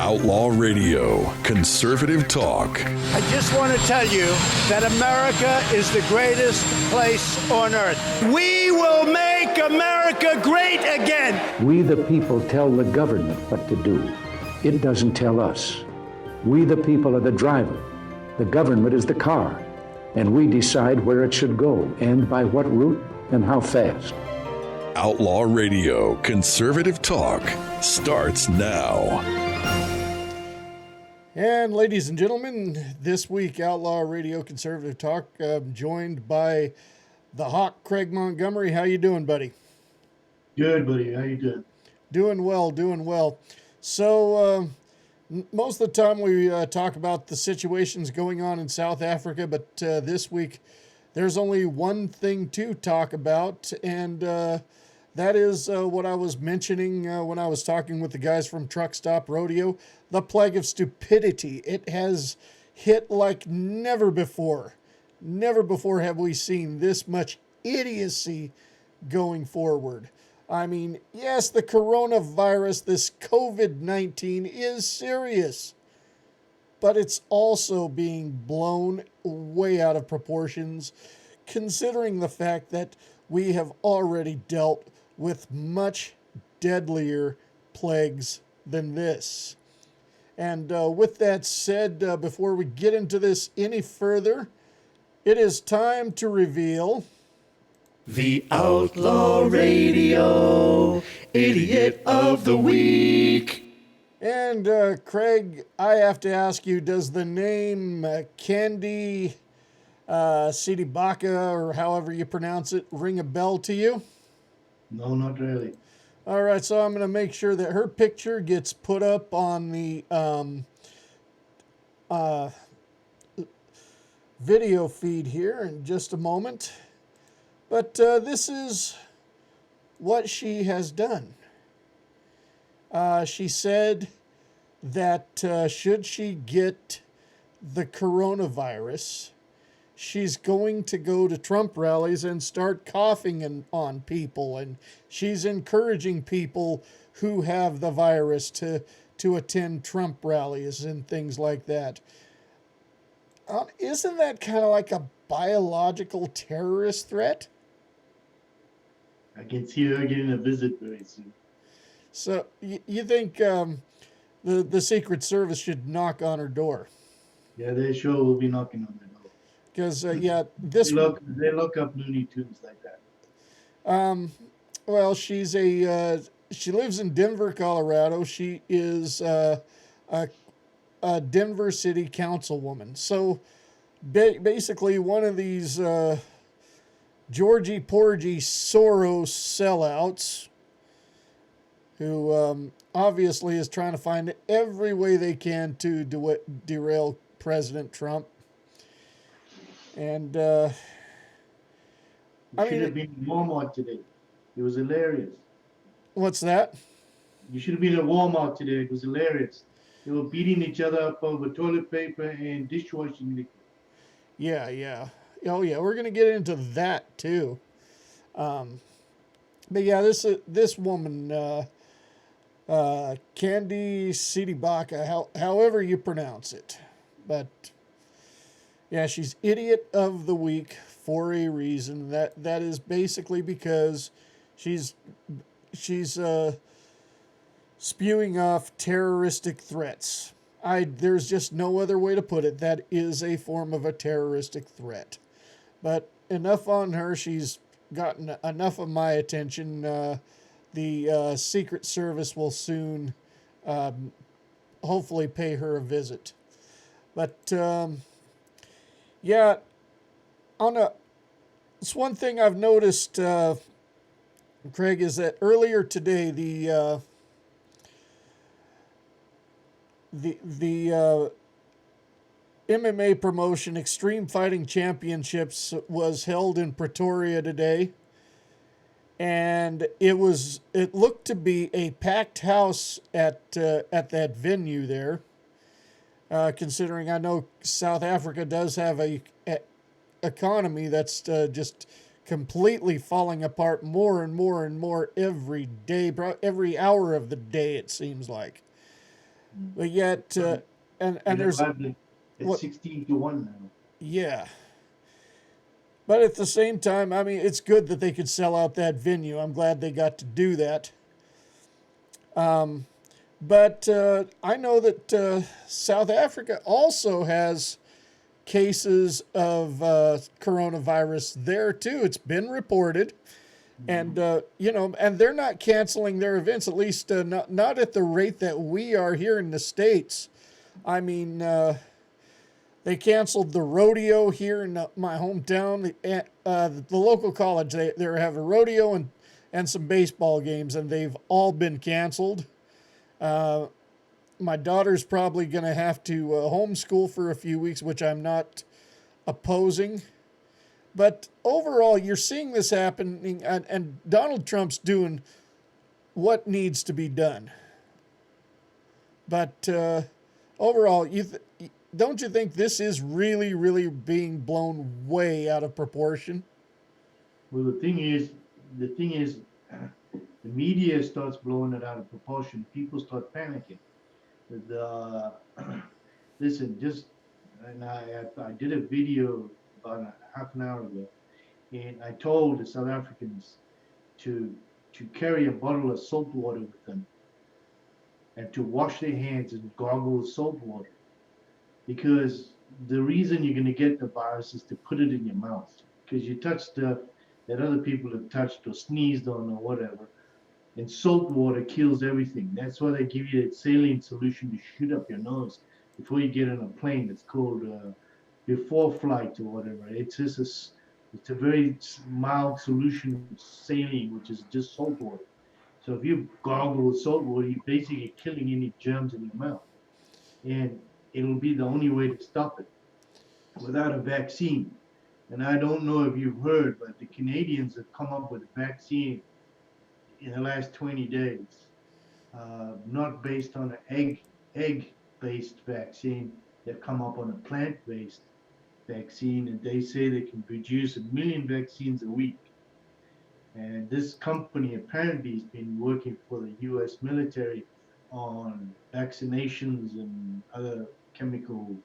Outlaw Radio, conservative talk. I just want to tell you that America is the greatest place on earth. We will make America great again. We the people tell the government what to do. It doesn't tell us. We the people are the driver. The government is the car. And we decide where it should go and by what route and how fast. Outlaw Radio, conservative talk starts now. And ladies and gentlemen, this week, Outlaw Radio Conservative Talk, joined by the Hawk, Craig Montgomery. How you doing, buddy? Good, buddy. How you doing? Doing well. So, most of the time we talk about the situations going on in South Africa, but this week there's only one thing to talk about, and that is what I was mentioning when I was talking with the guys from Truck Stop Rodeo, the plague of stupidity. It has hit like never before. Never before have we seen this much idiocy going forward. I mean, yes, the coronavirus, this COVID-19 is serious, but it's also being blown way out of proportions, considering the fact that we have already dealt with much deadlier plagues than this. And with that said, before we get into this any further, it is time to reveal the Outlaw Radio Idiot of the Week. And Craig, I have to ask you, does the name Candy Sidibaka, or however you pronounce it, ring a bell to you? No, not really. All right, so I'm going to make sure that her picture gets put up on the video feed here in just a moment. But this is what she has done. She said that should she get the coronavirus, she's going to go to Trump rallies and start coughing on people. And she's encouraging people who have the virus to attend Trump rallies and things like that. Isn't that kind of like a biological terrorist threat? I can see her getting a visit very soon. So you think the Secret Service should knock on her door? Yeah, they sure will be knocking on the door. Because, They look up Looney Tunes like that. Well, she lives in Denver, Colorado. She is a Denver City Councilwoman. So basically one of these Georgie Porgy Soros sellouts who obviously is trying to find every way they can to derail President Trump. And you should have been in Walmart today. It was hilarious. What's that? You should have been at Walmart today. It was hilarious. They were beating each other up over toilet paper and dishwashing liquid. Yeah. Oh, yeah, we're going to get into that, too. But, yeah, this woman, Candy Sidibaka, however you pronounce it. But, yeah, she's Idiot of the Week for a reason. That is basically because she's spewing off terroristic threats. There's just no other way to put it. That is a form of a terroristic threat. But enough on her. She's gotten enough of my attention. The Secret Service will soon hopefully pay her a visit. But, yeah, it's one thing I've noticed, Craig, is that earlier today, the MMA promotion Extreme Fighting Championships was held in Pretoria today, and it looked to be a packed house at that venue there. Considering I know South Africa does have a economy that's just completely falling apart more and more and more every day, every hour of the day, it seems like. But yet, and And there's it's what? 16-1 now. Yeah. But at the same time, I mean, it's good that they could sell out that venue. I'm glad they got to do that. But I know that South Africa also has cases of coronavirus there too. It's been reported, and and they're not canceling their events. At least not at the rate that we are here in the States. I mean, they canceled the rodeo here in my hometown. The local college, they have a rodeo and some baseball games, and they've all been canceled. My daughter's probably going to have to homeschool for a few weeks, which I'm not opposing. But overall, you're seeing this happening, and Donald Trump's doing what needs to be done. But overall, don't you think this is really, really being blown way out of proportion? Well, the thing is, the media starts blowing it out of proportion. People start panicking. The listen, just and I did a video about half an hour ago, and I told the South Africans to carry a bottle of salt water with them and to wash their hands and gargle with salt water, because the reason you're going to get the virus is to put it in your mouth, because you touch stuff that other people have touched or sneezed on or whatever, and salt water kills everything. That's why they give you that saline solution to shoot up your nose before you get on a plane. It's called before flight or whatever. It's a very mild solution of saline, which is just salt water. So if you gargle with salt water, you're basically killing any germs in your mouth, and it'll be the only way to stop it without a vaccine. And I don't know if you've heard, but the Canadians have come up with a vaccine in the last 20 days, not based on an egg-based vaccine. They've come up on a plant-based vaccine, and they say they can produce 1 million vaccines a week. And this company apparently has been working for the U.S. military on vaccinations and other chemical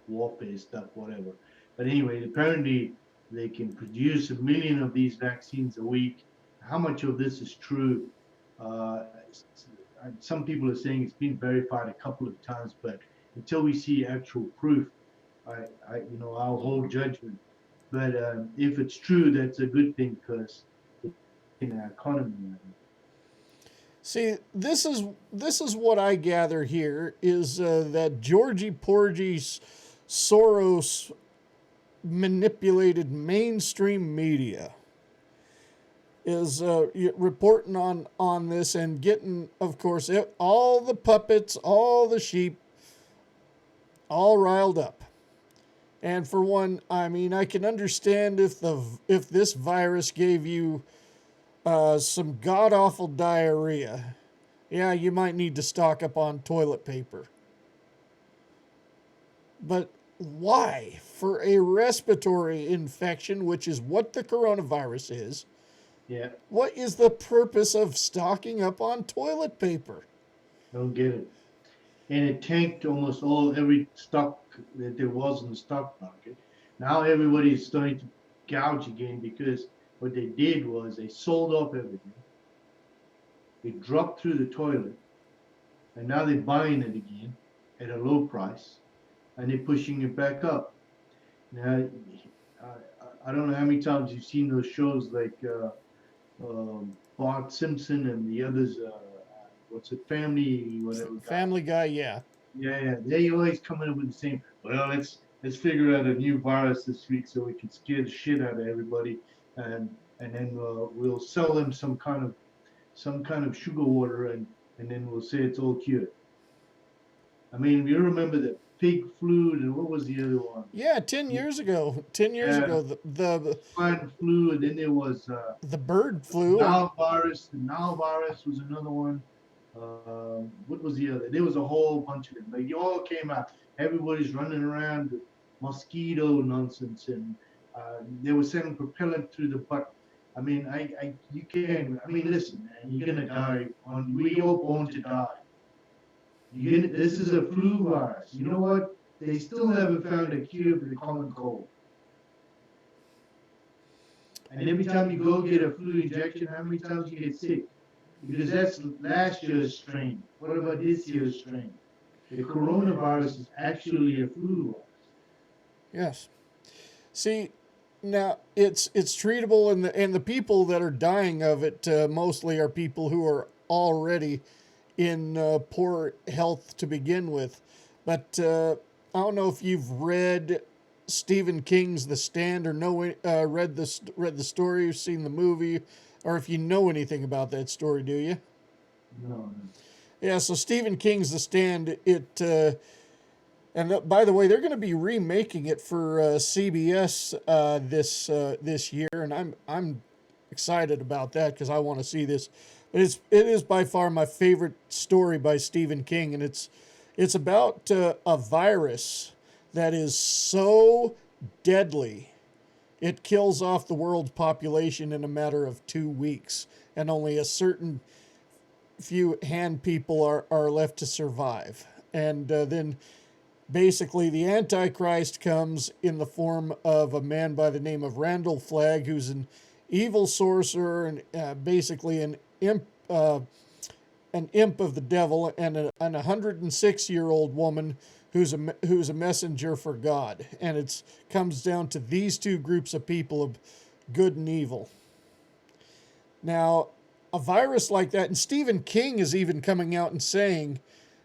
warfare stuff, whatever. But anyway, apparently they can produce 1 million of these vaccines a week. How much of this is true? Uh, some people are saying it's been verified a couple of times, but until we see actual proof, I'll hold judgment. But if it's true, that's a good thing, because in our economy. See, this is what I gather here is that Georgie Porgy's Soros manipulated mainstream media is reporting on this and getting, of course, all the puppets, all the sheep, all riled up. And for one, I mean, I can understand if this virus gave you some god awful diarrhea. Yeah, you might need to stock up on toilet paper. But why? For a respiratory infection, which is what the coronavirus is, Yeah, what is the purpose of stocking up on toilet paper? don't get it. And it tanked almost every stock that there was in the stock market. Now everybody's starting to gouge again, because what they did was they sold off everything. It dropped through the toilet, and now they're buying it again at a low price, and they're pushing it back up. Now, I don't know how many times you've seen those shows like Bart Simpson and the others. What's it, Family, whatever. Family Guy, yeah. Yeah. They always come in with the same. Well, let's figure out a new virus this week so we can scare the shit out of everybody, and then we'll sell them some kind of sugar water, and then we'll say it's all cured. I mean, you remember the pig flu, and what was the other one? Yeah, 10 years ago. 10 years ago, the Swine flu, and then there was the bird flu. Nile virus. The Nile virus was another one. What was the other? There was a whole bunch of them. They all came out. Everybody's running around with mosquito nonsense, and they were sending propellant through the butt. I mean, you can't. I mean, listen, man, you're gonna die. We all born to die. This is a flu virus. You know what? They still haven't found a cure for the common cold. And every time you go get a flu injection, how many times you get sick? Because that's last year's strain. What about this year's strain? The coronavirus is actually a flu virus. Yes. See, now it's treatable, and the people that are dying of it mostly are people who are already in poor health to begin with. But I don't know if you've read Stephen King's The Stand or read the story, seen the movie, or if you know anything about that story. Do you? No. Yeah. So Stephen King's The Stand. By the way, they're going to be remaking it for CBS this year, and I'm excited about that because I want to see this. But it is by far my favorite story by Stephen King, and it's about a virus that is so deadly it kills off the world's population in a matter of 2 weeks, and only a certain few hand people are left to survive. And then basically, the Antichrist comes in the form of a man by the name of Randall Flagg, who's an evil sorcerer and basically an imp of the devil, and a 106-year-old woman who's a messenger for God. And it comes down to these two groups of people, of good and evil. Now, a virus like that, and Stephen King is even coming out and saying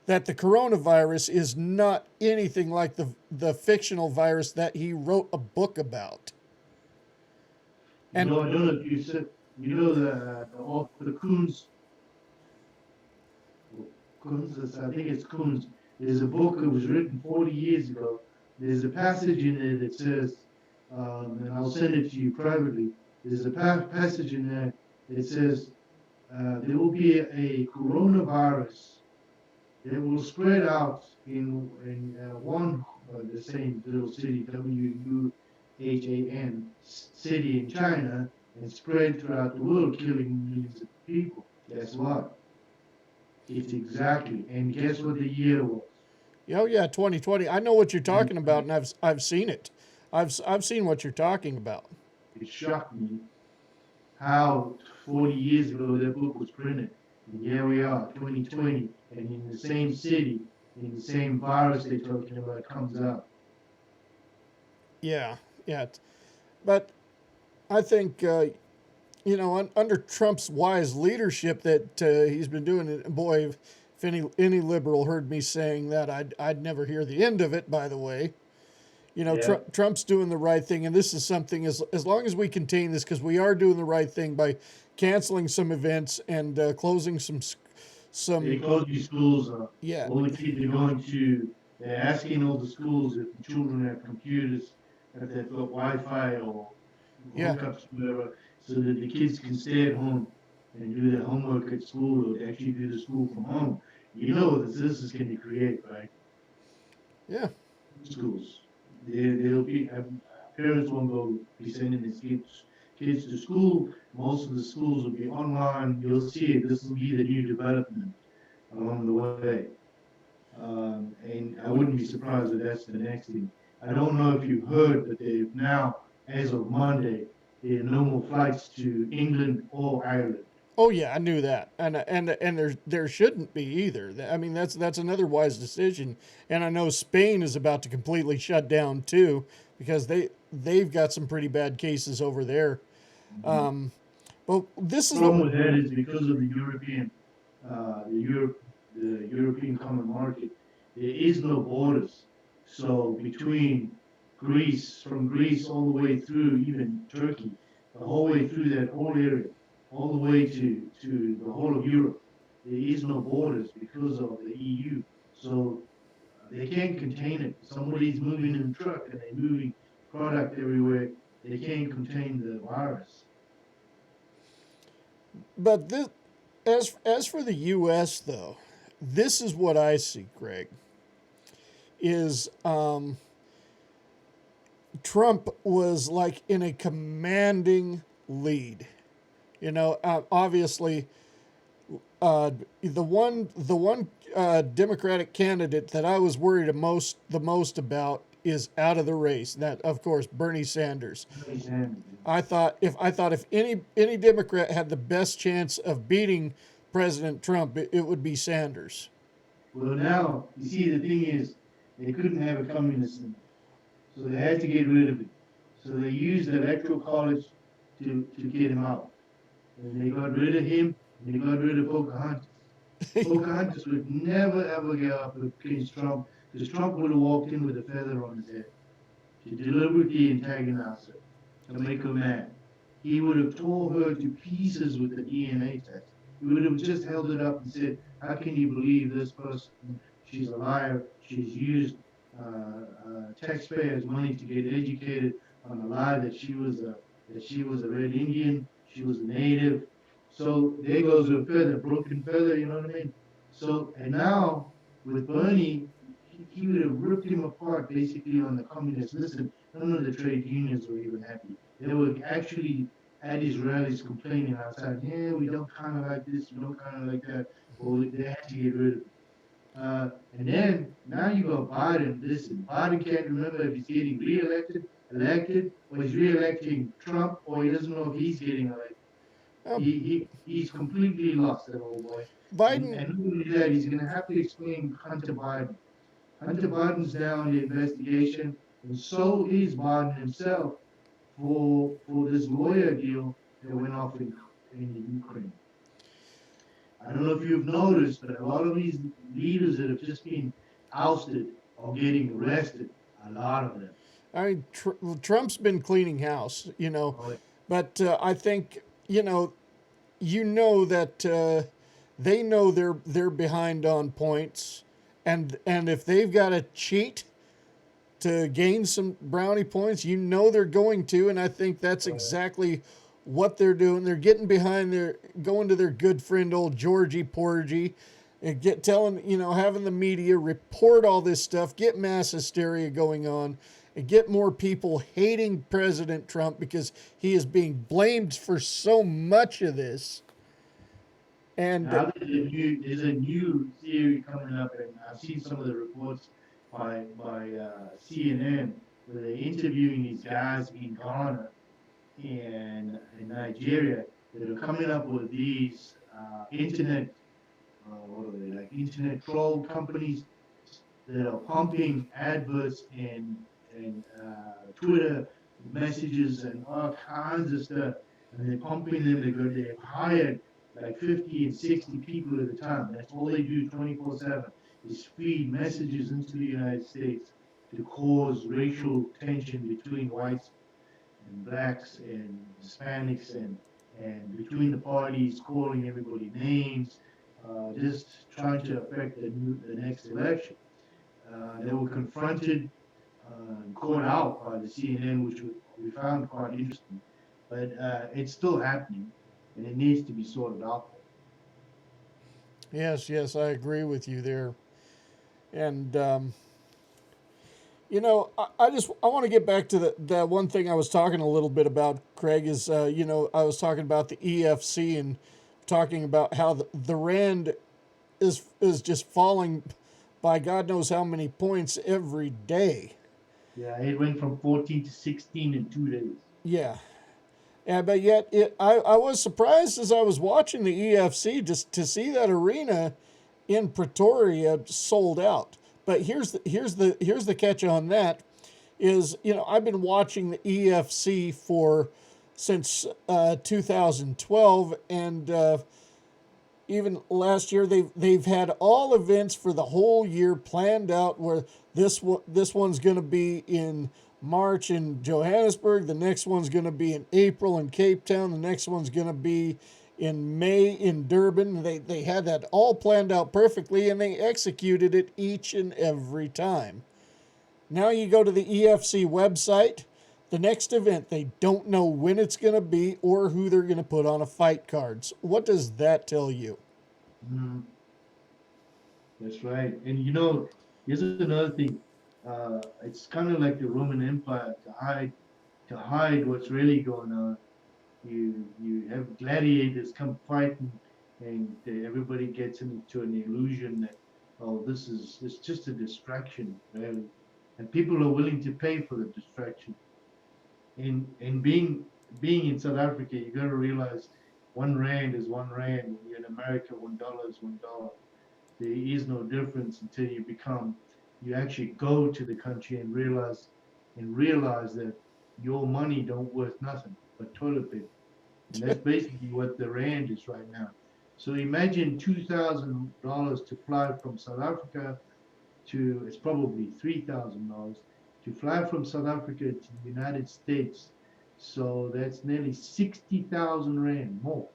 that the coronavirus is not anything like the fictional virus that he wrote a book about. And I don't know if you said, the author, the I think it's Coons. There's a book that was written 40 years ago. There's a passage in there that says, and I'll send it to you privately. There's a passage in there that says there will be a coronavirus that will spread out in one the same little city, Wuhan city in China, and spread throughout the world, killing millions of people. Guess what? It's exactly. And guess what the year was? oh yeah, 2020. I know what you're talking about, and I've seen it. I've seen what you're talking about. It shocked me how 40 years ago that book was printed. And here we are, 2020, and in the same city, in the same virus they're talking about comes out. Yeah, yeah. But I think under Trump's wise leadership that he's been doing it. Boy, if any liberal heard me saying that, I'd never hear the end of it. By the way, Yeah. Trump's doing the right thing, and this is something as long as we contain this, because we are doing the right thing by canceling some events and closing some. They closed these schools. Yeah. All the kids are going to. They're asking all the schools if the children have computers, if they've got Wi-Fi or Yeah. hookups, whatever, so that the kids can stay at home and do their homework at school, or actually do the school from home. You know what this is going to create, right? Yeah. Schools. They'll be parents won't be sending their kids to school. Most of the schools will be online. You'll see it. This will be the new development along the way. And I wouldn't be surprised if that's the next thing. I don't know if you've heard, but they've now, as of Monday, there are no more flights to England or Ireland. Oh yeah, I knew that, and there shouldn't be either. I mean, that's another wise decision. And I know Spain is about to completely shut down too, because they've got some pretty bad cases over there. But this is The problem with that is because of the European common market, there is no borders. So between Greece, from Greece all the way through even Turkey, the whole way through that whole area, all the way to the whole of Europe, there is no borders because of the EU. So they can't contain it. Somebody's moving in a truck and they're moving product everywhere. They can't contain the virus. But this, as for the U.S. though, this is what I see, Greg. Is Trump was like in a commanding lead. Obviously, The one Democratic candidate that I was worried the most about is out of the race. That, of course, Bernie Sanders. I thought if any Democrat had the best chance of beating President Trump, it would be Sanders. Well, now, you see, the thing is, they couldn't have a communist in there. So they had to get rid of it. So they used the electoral college to get him out. And they got rid of him, and they got rid of Pocahontas. Pocahontas would never ever get up against Trump, because Trump would have walked in with a feather on his head to deliberately antagonize her, to make her mad. He would have tore her to pieces with the DNA test. He would have just held it up and said, "How can you believe this person? She's a liar. She's used taxpayers' money to get educated on a lie that she was a Red Indian. She was a native." So there goes her feather, broken feather. You know what I mean? So and now with Bernie, he would have ripped him apart basically on the communists. Listen, none of the trade unions were even happy. They were actually at his rallies complaining outside, "Yeah, we don't kind of like this, we don't kind of like that." Well, they had to get rid of it. And then now you got Biden. Listen, Biden can't remember if he's getting re-elected, elected, or he's re-electing Trump, or he doesn't know if he's getting elected. He's completely lost, that old boy. Biden, And not only that, he's going to have to explain Hunter Biden. Hunter Biden's now in the investigation, and so is Biden himself for this lawyer deal that went off in the Ukraine. I don't know if you've noticed, but a lot of these leaders that have just been ousted are getting arrested. A lot of them. I mean, Trump's been cleaning house, but I think that they know they're behind on points, and if they've got to cheat to gain some brownie points, they're going to, and I think that's exactly what they're doing. They're getting behind going to their good friend old Georgie Porgy, and having the media report all this stuff, get mass hysteria going on, and get more people hating President Trump because he is being blamed for so much of this. And now there's a new theory coming up, and I've seen some of the reports by CNN where they're interviewing these guys in Ghana and in Nigeria that are coming up with these internet, what are they, like internet troll companies that are pumping adverts and Twitter messages and all kinds of stuff, and they're pumping them. They've hired like 50 and 60 people at a time. That's all they do 24/7 is feed messages into the United States to cause racial tension between whites and blacks and Hispanics and between the parties, calling everybody names, just trying to affect the next election. They were confronted and caught out by the CNN, which we found quite interesting. But it's still happening, and it needs to be sorted out. yes, I agree with you there. And I want to get back to the one thing I was talking a little bit about, Craig, is I was talking about the EFC and talking about how the rand is just falling by God knows how many points every day. Yeah, it went from 14 to 16 in 2 days. Yeah. But yet, I was surprised as I was watching the EFC just to see that arena in Pretoria sold out. But here's the catch on that is, I've been watching the EFC since 2012, and even last year they've had all events for the whole year planned out, where this one's going to be in March in Johannesburg, the next one's going to be in April in Cape Town, the next one's going to be in May in Durban. They had that all planned out perfectly, and they executed it each and every time. Now you go to the EFC website, the next event, they don't know when it's going to be or who they're going to put on a fight cards. What does that tell you? Mm, that's right. And here's another thing. It's kind of like the Roman Empire to hide what's really going on. You have gladiators come fight and everybody gets into an illusion that, oh, it's just a distraction, really, and people are willing to pay for the distraction. And being in South Africa, you got to realize 1 rand is 1 rand. When you're in America, $1 is $1. There is no difference until you actually go to the country and realize that your money don't worth nothing but toilet paper. And that's basically what the rand is right now. So imagine $2,000 to fly from South Africa to, it's probably $3,000 to fly from South Africa to the United States. So that's nearly 60,000 rand more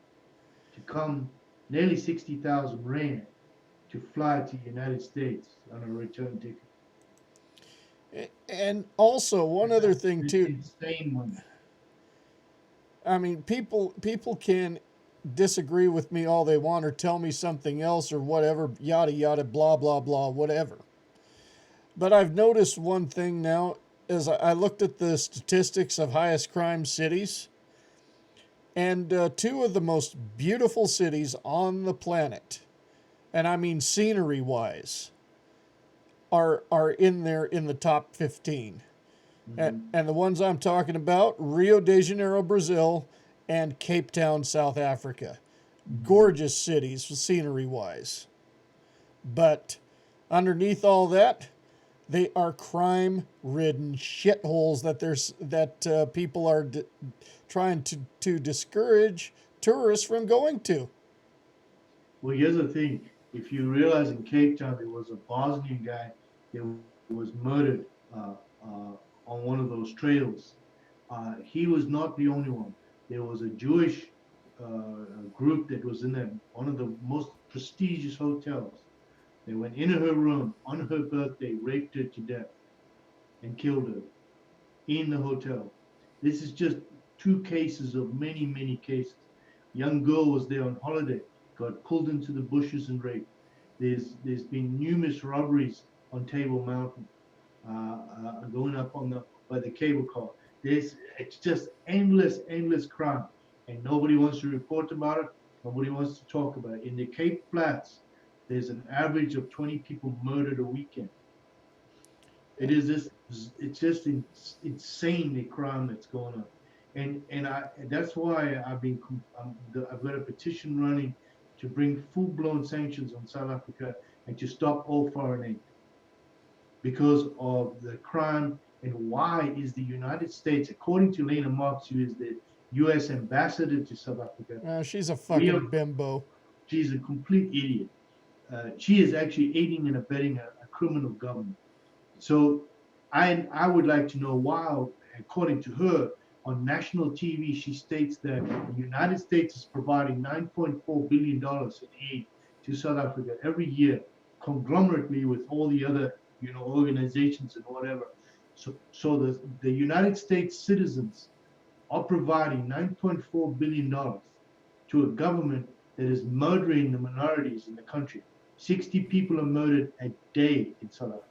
to come, nearly 60,000 rand to fly to the United States on a return ticket. And also one other thing It's too. insane money. I mean, people can disagree with me all they want or tell me something else or whatever, yada yada, blah blah blah, whatever. But I've noticed one thing now as I looked at the statistics of highest crime cities, and two of the most beautiful cities on the planet, and I mean scenery wise, are in there in the top 15. And the ones I'm talking about, Rio de Janeiro, Brazil, and Cape Town, South Africa. Gorgeous cities, scenery wise. But underneath all that, they are crime-ridden shitholes that people are trying to discourage tourists from going to. Well, here's the thing. If you realize in Cape Town, there was a Bosnian guy that was murdered on one of those trails. He was not the only one. There was a Jewish group that was in one of the most prestigious hotels. They went into her room on her birthday, raped her to death, and killed her in the hotel. This is just two cases of many, many cases. Young girl was there on holiday, got pulled into the bushes and raped. There's been numerous robberies on Table Mountain, going up by the cable car. It's just endless crime, and nobody wants to report about it. Nobody wants to talk about it. In the Cape Flats, there's an average of 20 people murdered a weekend. It's just insane the crime that's going on, and that's why I've got a petition running to bring full-blown sanctions on South Africa and to stop all foreign aid because of the crime. And why is the United States, according to Lena Marks, who is the U.S. ambassador to South Africa, She's a fucking bimbo. she's a complete idiot. She is actually aiding and abetting a criminal government. So I would like to know why, according to her, on national TV, she states that the United States is providing $9.4 billion in aid to South Africa every year, conglomerately with all the other, organizations and whatever. So the United States citizens are providing $9.4 billion to a government that is murdering the minorities in the country. 60 people are murdered a day in South Africa.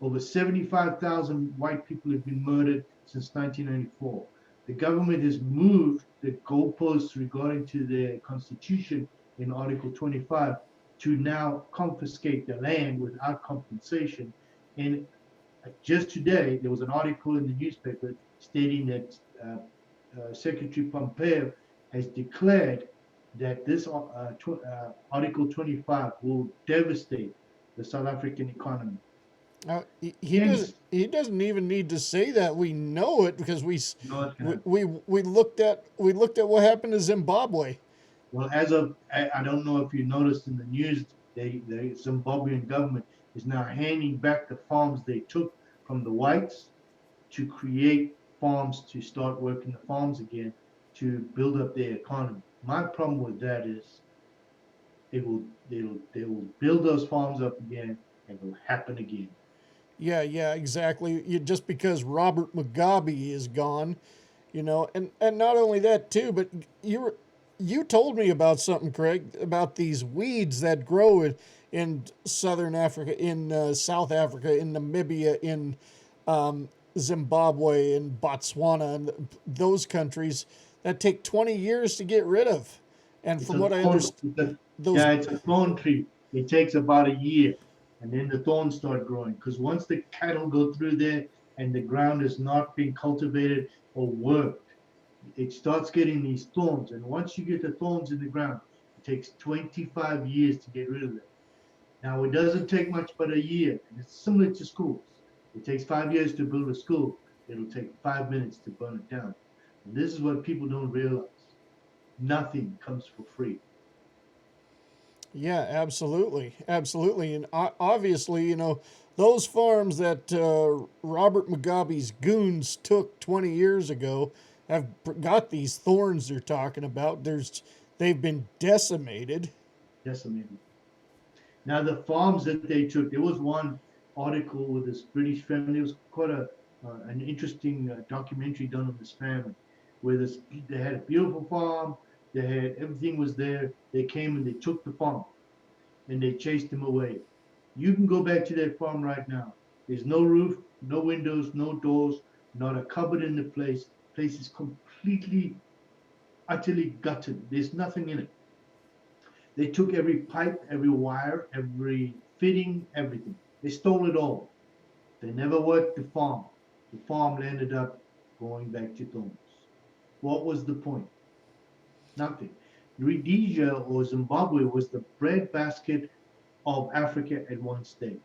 Over 75,000 white people have been murdered since 1994. The government has moved the goalposts regarding to their constitution in Article 25 to now confiscate the land without compensation. And just today, there was an article in the newspaper stating that Secretary Pompeo has declared that this Article 25 will devastate the South African economy. He doesn't even need to say that. We know it because we looked at what happened to Zimbabwe. Well, I don't know if you noticed in the news, the Zimbabwean government is now handing back the farms they took from the whites to create farms, to start working the farms again, to build up their economy. My problem with that is they will build those farms up again, and it will happen again. Yeah, exactly. Just because Robert Mugabe is gone, and not only that too, but you told me about something, Craig, about these weeds that grow in Southern Africa, in South Africa, in Namibia, in Zimbabwe, in Botswana, and those countries that take 20 years to get rid of. And It's from a what I thorn. understand, those Yeah, it's a thorn tree. It takes about a year, and then the thorns start growing. Because once the cattle go through there and the ground is not being cultivated or worked, it starts getting these thorns. And once you get the thorns in the ground, it takes 25 years to get rid of them. Now, it doesn't take much but a year, and it's similar to schools. It takes 5 years to build a school. It'll take 5 minutes to burn it down. And this is what people don't realize. Nothing comes for free. Yeah, absolutely, absolutely, and obviously, those farms that Robert Mugabe's goons took 20 years ago have got these thorns they're talking about. They've been decimated. Decimated. Now, the farms that they took, there was one article with this British family. It was quite an interesting documentary done on this family, where they had a beautiful farm. They had everything was there. They came and they took the farm, and they chased him away. You can go back to that farm right now. There's no roof, no windows, no doors, not a cupboard in the place. Place is completely, utterly gutted. There's nothing in it. They took every pipe, every wire, every fitting, everything. They stole it all. They never worked the farm. The farm ended up going back to thorns. What was the point? Nothing. Rhodesia or Zimbabwe was the breadbasket of Africa at one stage.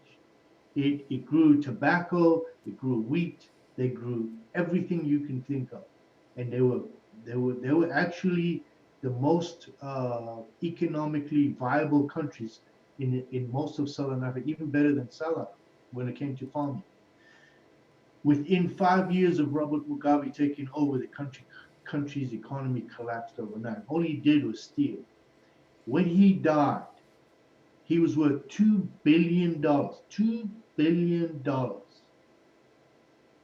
It grew tobacco, it grew wheat, they grew everything you can think of, and they were actually the most economically viable countries in most of Southern Africa, even better than South Africa when it came to farming. Within 5 years of Robert Mugabe taking over, the country's economy collapsed overnight. All he did was steal. When he died, he was worth $2 billion. $2 billion.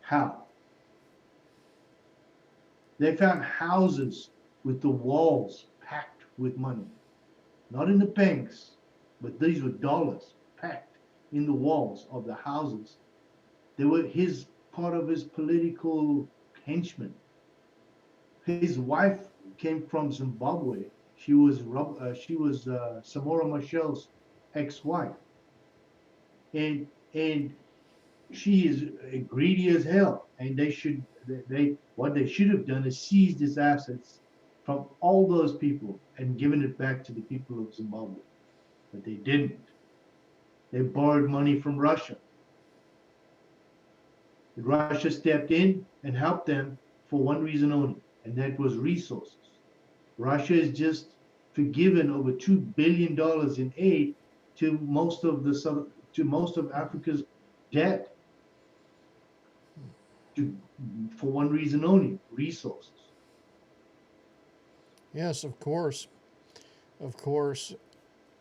How? They found houses with the walls packed with money. Not in the banks, but these were dollars packed in the walls of the houses. They were his part of his political henchmen. His wife came from Zimbabwe. She was Samora Machel's ex-wife, and she is greedy as hell. And they what they should have done is seized his assets from all those people and given it back to the people of Zimbabwe, but they didn't. They borrowed money from Russia. Russia stepped in and helped them for one reason only, and that was resources. Russia has just forgiven over $2 billion in aid to most of Africa's debt to, for one reason only: resources. Yes, of course,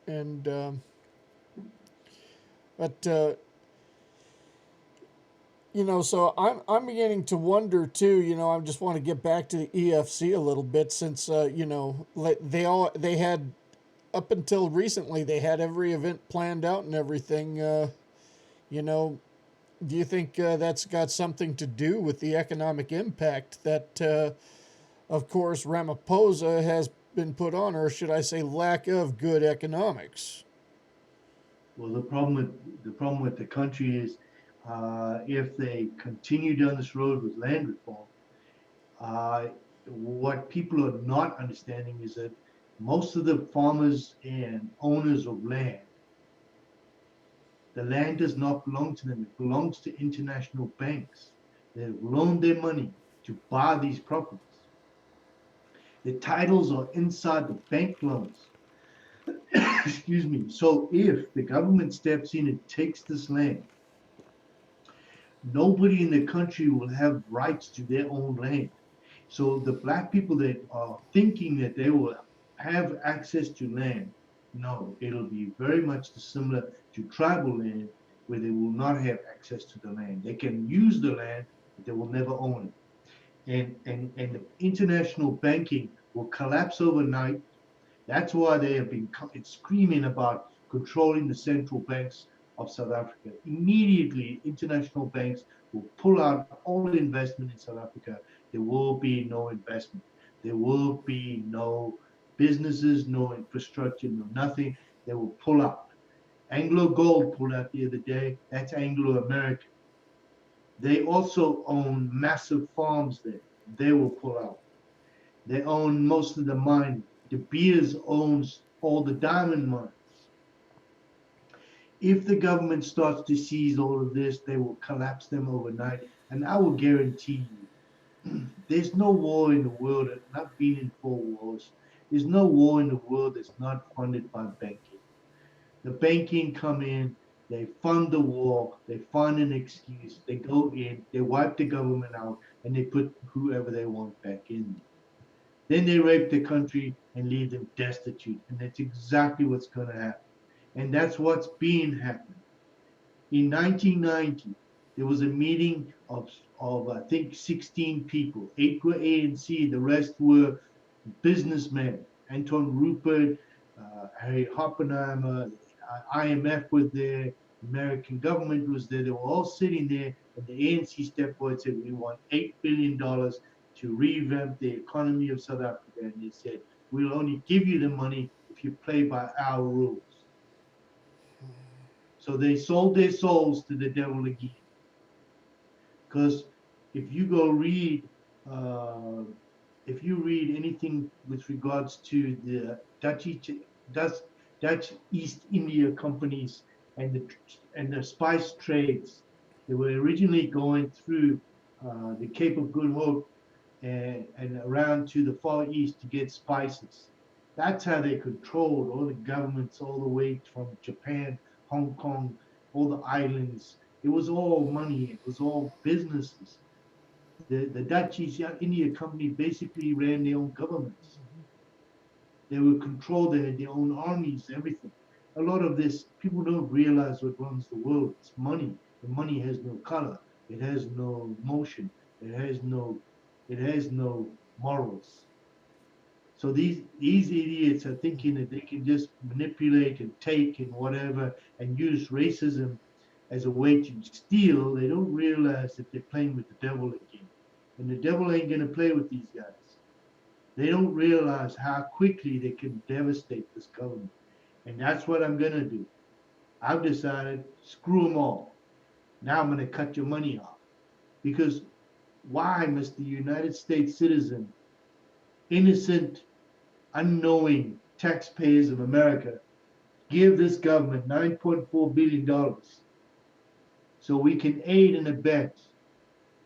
and but so I'm beginning to wonder too. I just want to get back to the EFC a little bit since they had up until recently they had every event planned out and everything. You know, do you think that's got something to do with the economic impact that, of course, Ramaphosa has been put on, or should I say, lack of good economics? Well, the problem with the country is if they continue down this road with land reform, uh, what people are not understanding is that most of the farmers and owners of land, the land does not belong to them. It belongs to international banks. They've loaned their money to buy these properties. The titles are inside the bank loans. Excuse me. So if the government steps in and takes this land, nobody in the country will have rights to their own land. So the black people that are thinking that they will have access to land, no, it'll be very much similar to tribal land where they will not have access to the land. They can use the land, but they will never own it. And the international banking will collapse overnight. That's why they have been screaming about controlling the central banks of South Africa. Immediately, international banks will pull out all investment in South Africa. There will be no investment. There will be no businesses, no infrastructure, no nothing. They will pull out. Anglo Gold pulled out the other day. That's Anglo American. They also own massive farms there. They will pull out. They own most of the mining. De Beers owns all the diamond mines. If the government starts to seize all of this, they will collapse them overnight. And I will guarantee you, there's no war in the world, and I've been in 4 wars. There's no war in the world that's not funded by banking. The banking come in, they fund the war, they find an excuse, they go in, they wipe the government out, and they put whoever they want back in. Then they rape the country and leave them destitute. And that's exactly what's going to happen. And that's what's been happening. In 1990, there was a meeting of I think 16 people. 8 were ANC, the rest were businessmen. Anton Rupert, Harry Oppenheimer, IMF was there, American government was there. They were all sitting there, and the ANC stepped forward and said, "We want $8 billion to revamp the economy of South Africa." And they said, "We'll only give you the money if you play by our rules." So they sold their souls to the devil again. Because if you go read, uh, if you read anything with regards to the Dutch East India companies and the spice trades, they were originally going through the Cape of Good Hope and around to the Far East to get spices. That's how they controlled all the governments, all the way from Japan, Hong Kong, all the islands. It was all money. It was all businesses. The Dutch East India Company basically ran their own governments. They were controlled. They had their own armies, everything. A lot of this, people don't realize what runs the world. It's money. The money has no color. It has no emotion. It has no morals. So these idiots are thinking that they can just manipulate and take and whatever and use racism as a way to steal. They don't realize that they're playing with the devil again. And the devil ain't gonna play with these guys. They don't realize how quickly they can devastate this government. And that's what I'm gonna do. I've decided, screw them all. Now I'm gonna cut your money off. Because why must the United States citizen, innocent, unknowing taxpayers of America, give this government $9.4 billion so we can aid and abet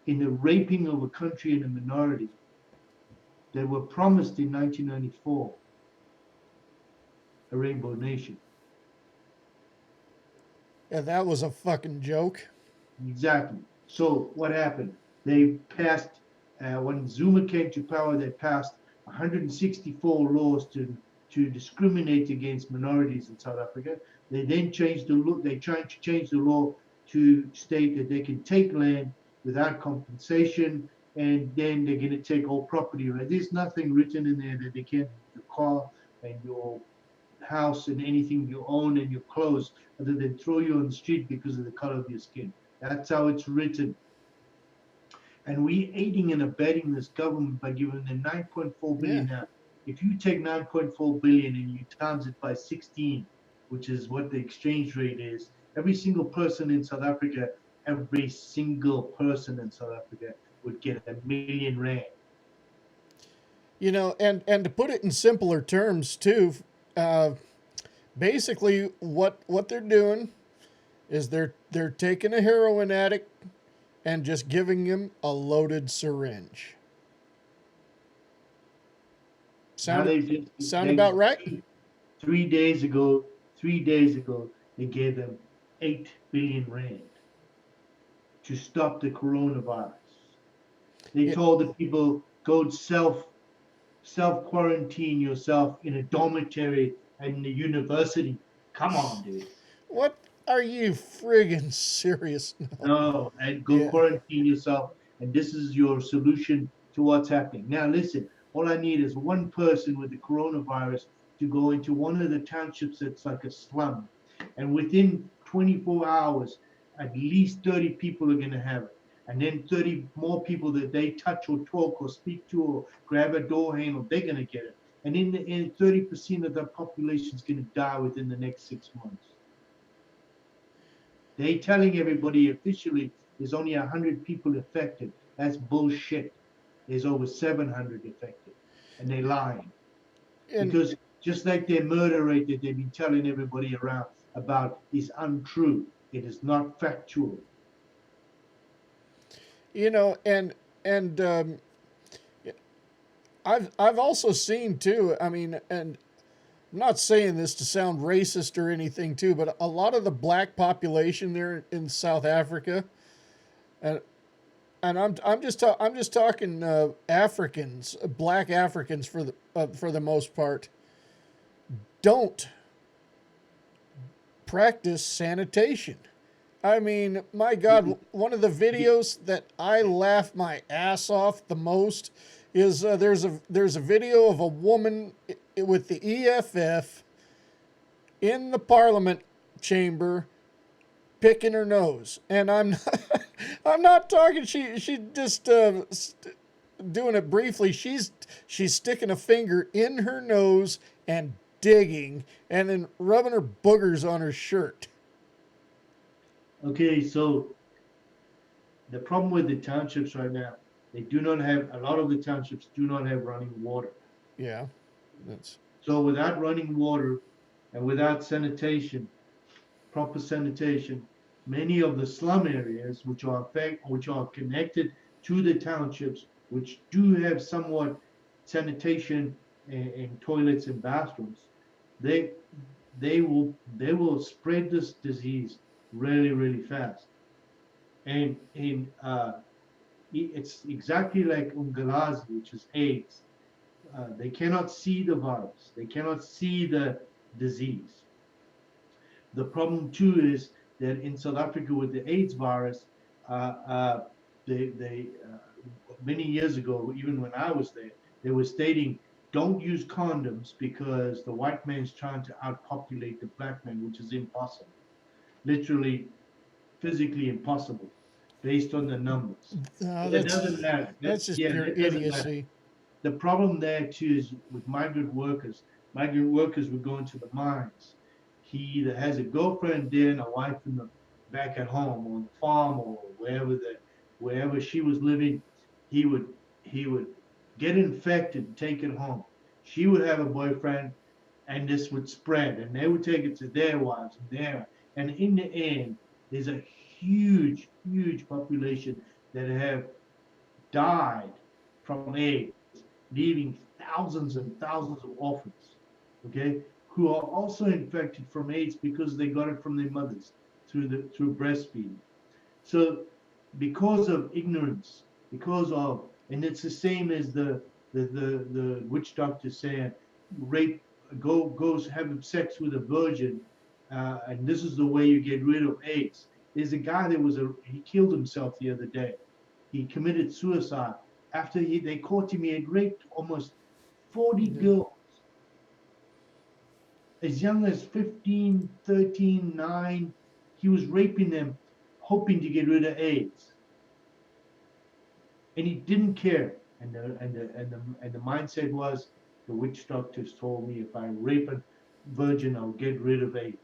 in the raping of a country and a minority that were promised in 1994 a rainbow nation? And that was a fucking joke. Exactly. So what happened? They passed, when Zuma came to power, they passed 164 laws to discriminate against minorities in South Africa. They then changed the law. They tried to change the law to state that they can take land without compensation, and then they're going to take all property. Right? There's nothing written in there that they can't have your car and your house and anything you own and your clothes, other than throw you on the street because of the color of your skin. That's how it's written. And we aiding and abetting this government by giving them 9.4 billion. Now, if you take 9.4 billion and you times it by 16, which is what the exchange rate is, every single person in South Africa, every single person in South Africa would get R1 million. You know, and to put it in simpler terms too, uh, basically what they're doing is they're taking a heroin addict and just giving him a loaded syringe. Sound about right? 3 days ago, 3 days ago, they gave them 8 billion rand to stop the coronavirus. They told the people, go self quarantine yourself in a dormitory in the university. Come on, dude. What are you friggin' serious? No, and go quarantine yourself. And this is your solution to what's happening. Now, listen, all I need is one person with the coronavirus to go into one of the townships that's like a slum. And within 24 hours, at least 30 people are going to have it. And then 30 more people that they touch or talk or speak to or grab a door handle, they're going to get it. and in 30% of the population is going to die within the next 6 months. They telling everybody officially there's only 100 people affected. That's bullshit. There's over 700 affected, and they're lying. And Because just like their murder rate that they've been telling everybody around about is untrue. It is not factual. you know, and I've also seen too. I mean, and I'm not saying this to sound racist or anything too, but a lot of the black population there in South Africa, and I'm just talking Africans, black Africans for the most part, don't practice sanitation. I mean, my God, one of the videos that I laugh my ass off the most is there's a video of a woman with the EFF in the Parliament chamber picking her nose, and I'm not talking. She just doing it briefly. She's sticking a finger in her nose and digging, and then rubbing her boogers on her shirt. Okay, so the problem with the townships right now, they do not have, a lot of the townships do not have running water. Yeah, that's So without running water and without sanitation, proper sanitation, many of the slum areas which are connected to the townships, which do have somewhat sanitation and toilets and bathrooms, they they will spread this disease really really fast. And it's exactly like Ungalazi, which is AIDS. They cannot see the virus. They cannot see the disease. The problem too is that in South Africa with the AIDS virus, they many years ago, even when I was there, they were stating don't use condoms because the white man's trying to outpopulate the black man, which is impossible, literally physically impossible, based on the numbers. no, But that doesn't matter. that's just Yeah, pure that doesn't matter. idiocy. The problem there too is with migrant workers. Migrant workers would go into the mines. He either has a girlfriend there and a wife in the back at home on the farm or wherever she was living. He would he would get infected and take it home. She would have a boyfriend, and this would spread, and they would take it to their wives and their. And in the end, there's a huge population that have died from AIDS, leaving thousands and thousands of orphans, okay, who are also infected from AIDS because they got it from their mothers through breastfeeding. So because of ignorance, and it's the same as the witch doctor saying, rape, goes have sex with a virgin, and this is the way you get rid of AIDS. There's a guy he killed himself the other day. He committed suicide after they caught him. He had raped almost 40 girls as young as 15, 13, 9. He was raping them, hoping to get rid of AIDS. And he didn't care. And the mindset was, the witch doctors told me if I rape a virgin, I'll get rid of AIDS.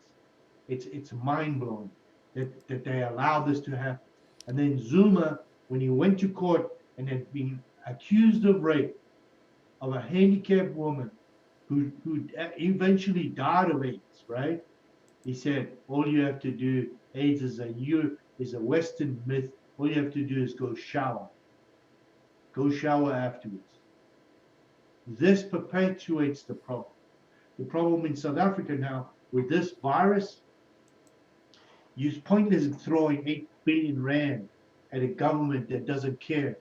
It's mind blowing that they allow this to happen. And then Zuma, when he went to court and had been accused of rape of a handicapped woman who eventually died of AIDS, right? He said, all you have to do, AIDS is a Western myth. All you have to do is go shower. Go shower afterwards. This perpetuates the problem. The problem in South Africa now with this virus, it's pointless throwing 8 billion rand at a government that doesn't care,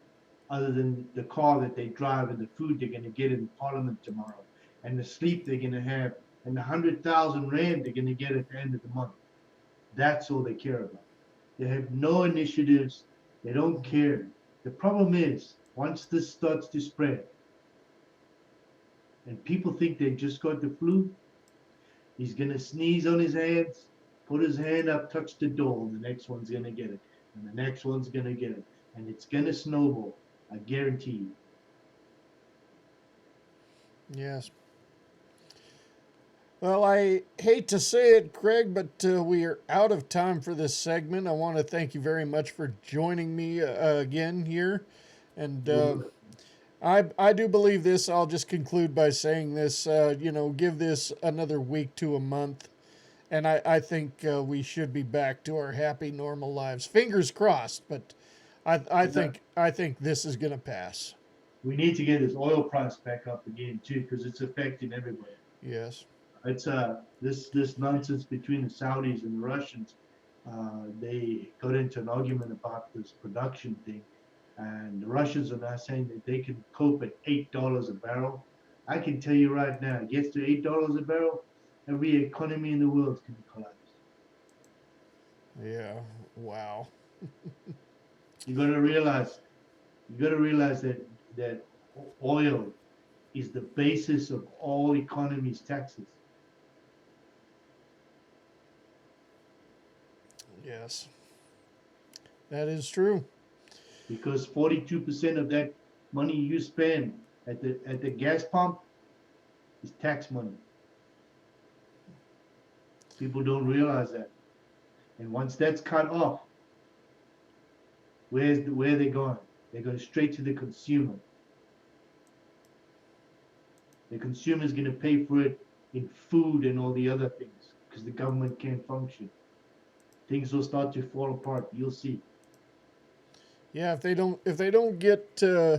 other than the car that they drive and the food they're going to get in Parliament tomorrow, and the sleep they're going to have, and the 100,000 rand they're going to get at the end of the month. That's all they care about. They have no initiatives. They don't care. The problem is, once this starts to spread, and people think they just got the flu, he's going to sneeze on his hands, put his hand up, touch the door, and the next one's going to get it, and the next one's going to get it, and it's going to snowball. I guarantee you. Yes, Well, I hate to say it, Craig, but we are out of time for this segment. I want to thank you very much for joining me again here. And I do believe this. I'll just conclude by saying this. Give this another week to a month. And I think we should be back to our happy, normal lives. Fingers crossed, but I think this is going to pass. We need to get this oil price back up again too, because it's affecting everybody. Yes. It's this nonsense between the Saudis and the Russians. They got into an argument about this production thing, and the Russians are now saying that they can cope at $8 a barrel. I can tell you right now, it gets to $8 a barrel, every economy in the world can collapse. Yeah. Wow. You got to realize, that oil is the basis of all economies' taxes. Yes. That is true. Because 42% of that money you spend at the gas pump is tax money. People don't realize that. And once that's cut off, where are they going? They're going straight to the consumer. The consumer is going to pay for it in food and all the other things because the government can't function. Things will start to fall apart. You'll see. Yeah, if they don't get they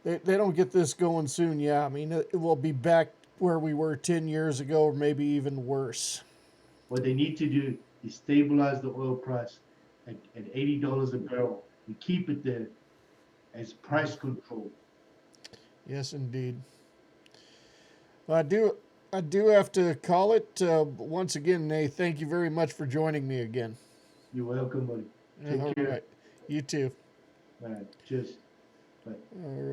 don't get this going soon, yeah, I mean it will be back where we were 10 years ago or maybe even worse. What they need to do is stabilize the oil price at $80 a barrel and keep it there as price control. Yes, indeed. Well, I do have to call it once again, Nate. Thank you very much for joining me again. You're welcome, buddy. Take All care. right. You too. All right. Cheers. Bye. All right.